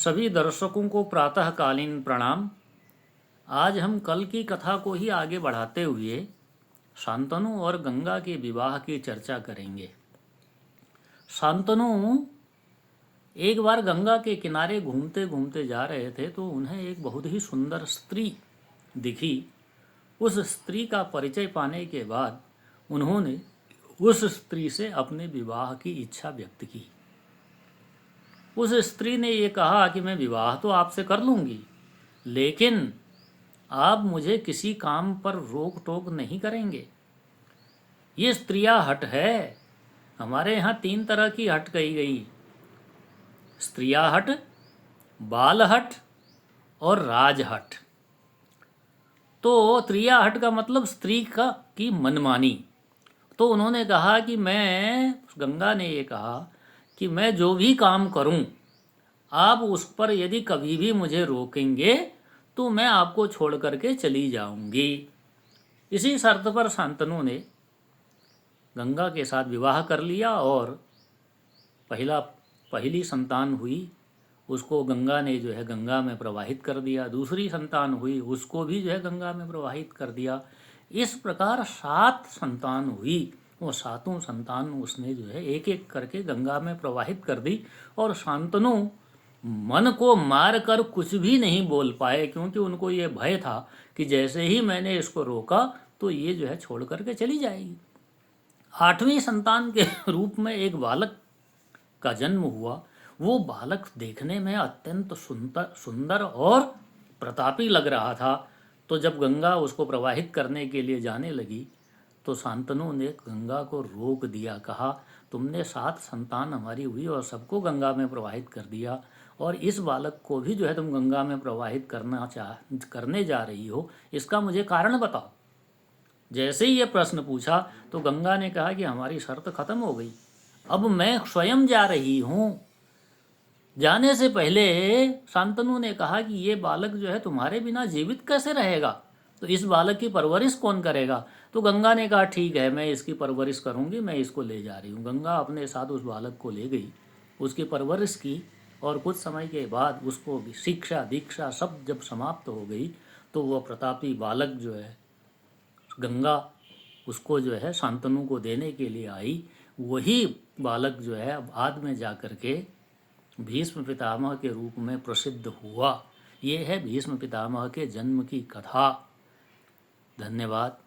सभी दर्शकों को प्रातःकालीन प्रणाम। आज हम कल की कथा को ही आगे बढ़ाते हुए शांतनु और गंगा के विवाह की चर्चा करेंगे। शांतनु एक बार गंगा के किनारे घूमते घूमते जा रहे थे तो उन्हें एक बहुत ही सुंदर स्त्री दिखी। उस स्त्री का परिचय पाने के बाद उन्होंने उस स्त्री से अपने विवाह की इच्छा व्यक्त की। उस स्त्री ने ये कहा कि मैं विवाह तो आपसे कर लूँगी, लेकिन आप मुझे किसी काम पर रोक टोक नहीं करेंगे। ये स्त्रियाँ हट है। हमारे यहाँ 3 तरह की हट कही गई: स्त्रिया हट, बाल हट और राज हट। तो त्रिया हट का मतलब स्त्री की मनमानी। तो उन्होंने कहा कि गंगा ने ये कहा कि मैं जो भी काम करूं, आप उस पर यदि कभी भी मुझे रोकेंगे तो मैं आपको छोड़ करके चली जाऊंगी। इसी शर्त पर शांतनु ने गंगा के साथ विवाह कर लिया और पहली संतान हुई, उसको गंगा ने गंगा में प्रवाहित कर दिया। दूसरी संतान हुई, उसको भी गंगा में प्रवाहित कर दिया। इस प्रकार 7 संतान हुई। वो 7 संतान उसने एक एक करके गंगा में प्रवाहित कर दी। और शांतनु मन को मार कर कुछ भी नहीं बोल पाए, क्योंकि उनको ये भय था कि जैसे ही मैंने इसको रोका तो ये छोड़ करके चली जाएगी। 8वीं संतान के रूप में एक बालक का जन्म हुआ। वो बालक देखने में अत्यंत सुंदर और प्रतापी लग रहा था। तो जब गंगा उसको प्रवाहित करने के लिए जाने लगी तो शांतनु ने गंगा को रोक दिया। कहा, तुमने 7 संतान हमारी हुई और सबको गंगा में प्रवाहित कर दिया, और इस बालक को भी तुम गंगा में प्रवाहित करने जा रही हो, इसका मुझे कारण बताओ। जैसे ही ये प्रश्न पूछा तो गंगा ने कहा कि हमारी शर्त खत्म हो गई, अब मैं स्वयं जा रही हूँ। जाने से पहले शांतनु ने कहा कि ये बालक तुम्हारे बिना जीवित कैसे रहेगा, तो इस बालक की परवरिश कौन करेगा। तो गंगा ने कहा, ठीक है, मैं इसकी परवरिश करूंगी, मैं इसको ले जा रही हूँ। गंगा अपने साथ उस बालक को ले गई, उसकी परवरिश की, और कुछ समय के बाद उसको शिक्षा दीक्षा सब जब समाप्त हो गई तो वह प्रतापी बालक गंगा उसको शांतनु को देने के लिए आई। वही बालक बाद में जा कर के भीष्म पितामह के रूप में प्रसिद्ध हुआ। ये है भीष्म पितामह के जन्म की कथा। धन्यवाद।